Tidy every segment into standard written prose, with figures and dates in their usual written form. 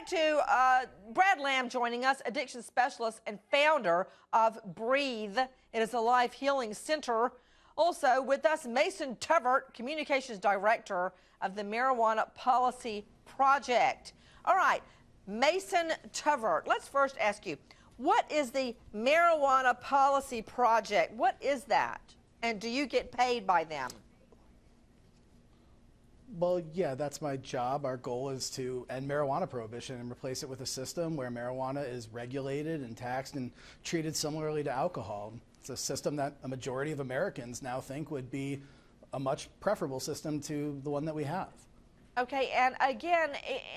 to Brad Lamb joining us, addiction specialist and founder of Breathe. It is a life healing center. Also with us, Mason Tuvert, communications director of the Marijuana Policy Project. All right, Mason Tuvert, let's first ask you, what is the Marijuana Policy Project? What is that? And do you get paid by them? Well, yeah, that's my job. Our goal is to end marijuana prohibition and replace it with a system where marijuana is regulated and taxed and treated similarly to alcohol. It's a system that a majority of Americans now think would be a much preferable system to the one that we have. Okay, and again,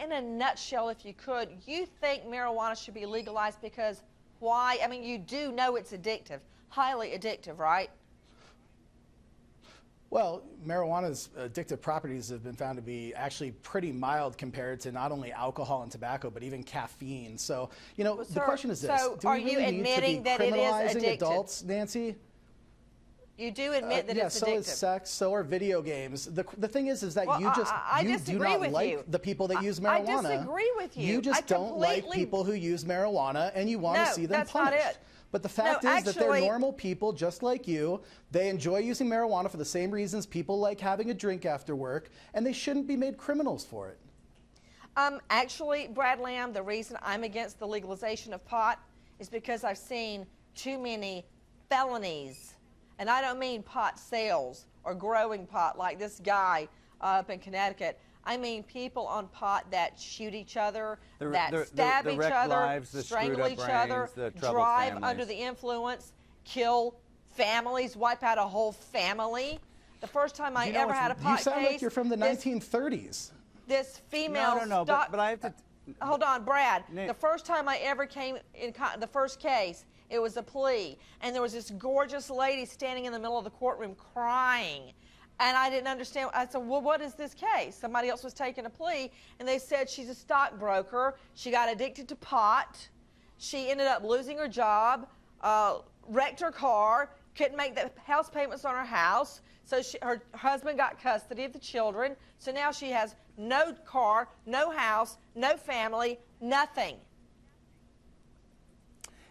in a nutshell, if you could, you think marijuana should be legalized because why? I mean, you do know it's addictive, highly addictive, right? Well, marijuana's addictive properties have been found to be actually pretty mild compared to not only alcohol and tobacco, but even caffeine. So, you know, the question is this. So do we are you really admitting need to be that it is criminalizing addictive? Adults, Nancy? You do admit that yeah, it's so addictive. is sex, so are video games. The thing is that well, you just you do not like you. the people that use marijuana. I disagree with you. You just don't like people who use marijuana, and you want to see them punished. Not it. But the fact is that they're normal people just like you. They enjoy using marijuana for the same reasons people like having a drink after work, and they shouldn't be made criminals for it. Actually, Brad Lamb, the reason I'm against the legalization of pot is because I've seen too many felonies. And I don't mean pot sales or growing pot like this guy up in Connecticut. I mean people on pot that shoot each other, that stab each other, strangle each other, drive under the influence, kill families, wipe out a whole family. The first time I ever had a pot case. You sound like you're from the 1930s. This female but I have to... Hold on, Brad. The first time I ever came in the first case, it was a plea, and there was this gorgeous lady standing in the middle of the courtroom crying. And I didn't understand. I said, well, what is this case? Somebody else was taking a plea, and they said she's a stockbroker. She got addicted to pot. She ended up losing her job, wrecked her car, couldn't make the house payments on her house. So her husband got custody of the children. So now she has no car, no house, no family, nothing.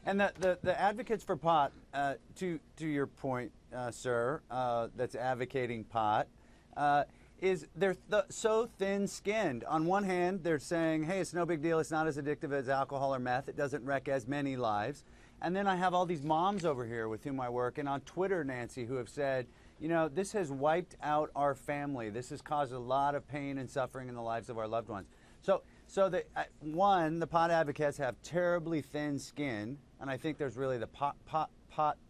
And the advocates for pot, to your point, sir, that's advocating pot, is they're so thin-skinned. On one hand, they're saying, hey, it's no big deal. It's not as addictive as alcohol or meth. It doesn't wreck as many lives. And then I have all these moms over here with whom I work, and on Twitter, Nancy, who have said, you know, this has wiped out our family. This has caused a lot of pain and suffering in the lives of our loved ones. So the pot advocates have terribly thin skin, and I think there's really the pot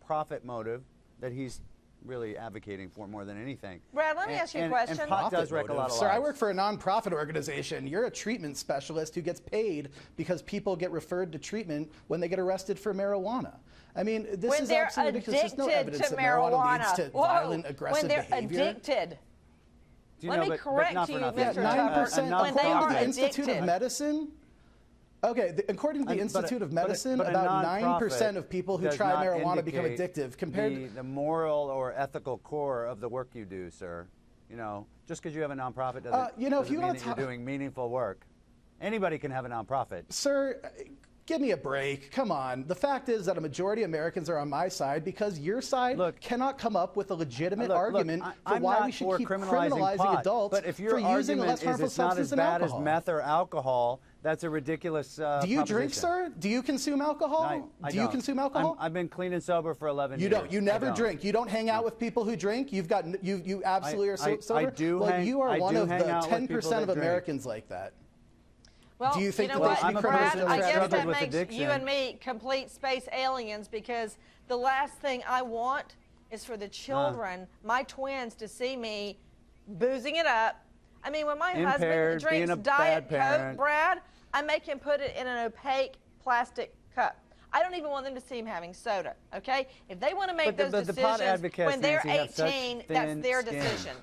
profit motive that he's really advocating for more than anything. Brad, let me ask you a question. And pot does wreck a lot of lives. Sir, I work for a nonprofit organization. You're a treatment specialist who gets paid because people get referred to treatment when they get arrested for marijuana. I mean, this is absolutely ridiculous. There's no evidence that marijuana leads to violent, aggressive behavior. When they're addicted. Let me correct you, Mr. Tuvert. 9%, when they are according to the addicted. Institute of Medicine. Okay, according to the Institute of Medicine, about 9% of people who try marijuana become addictive. Compared to the moral or ethical core of the work you do, sir. You know, just because you have a nonprofit doesn't, doesn't mean that you're doing meaningful work. Anybody can have a nonprofit. Sir, give me a break. Come on. The fact is that a majority of Americans are on my side because your side cannot come up with a legitimate argument for why we should keep criminalizing adults but if your for using a less harmful it's not substance as bad than alcohol. as meth or alcohol, that's a ridiculous Do you drink, sir? Do you consume alcohol? I Do you consume alcohol? I've been clean and sober for 11 years. You don't. You never drink. You don't hang out with people who drink. You absolutely are sober. I do. Well, you are one of the 10% of Americans like that. Well, do you think you know that what, Brad, I guess that makes addiction. you and me complete space aliens because the last thing I want is for the children, my twins, to see me boozing it up. I mean, when my husband drinks Diet Coke, Brad, I make him put it in an opaque plastic cup. I don't even want them to see him having soda, okay? If they want to make those decisions when they're 18, that's their decision.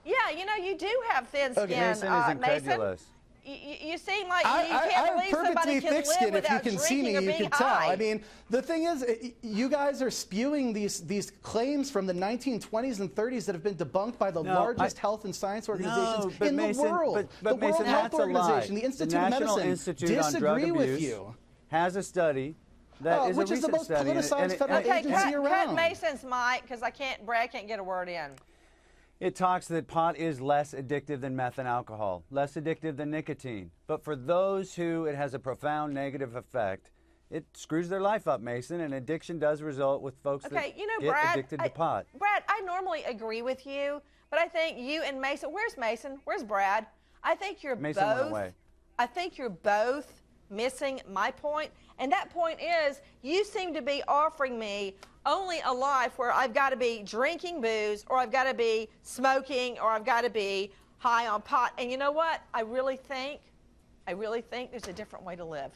Yeah, you know, you do have thin skin, Mason is incredulous. you seem like you can't believe somebody can live without if you can see drinking me, or you being can tell. high. I mean, the thing is, you guys are spewing these claims from the 1920s and 30s that have been debunked by the largest health and science organizations in the world. But the Mason, World Health that's a lie. Organization, the Institute of National Medicine Institute on Drug disagree with Abuse you. Has a study that is which a is the recent most study, and politicized federal Okay, agency cut around. Mason's mic because Brad can't get a word in. It talks that pot is less addictive than meth and alcohol, less addictive than nicotine. But for those who it has a profound negative effect, it screws their life up, Mason, and addiction does result with folks that Okay, you know, get Brad, addicted to pot. Brad, I normally agree with you, but I think you and Mason, where's Mason? Where's Brad? I think you're Mason both. went away. I think you're both missing my point, and that point is you seem to be offering me only a life where I've got to be drinking booze, or I've got to be smoking, or I've got to be high on pot. And you know what? I really think there's a different way to live.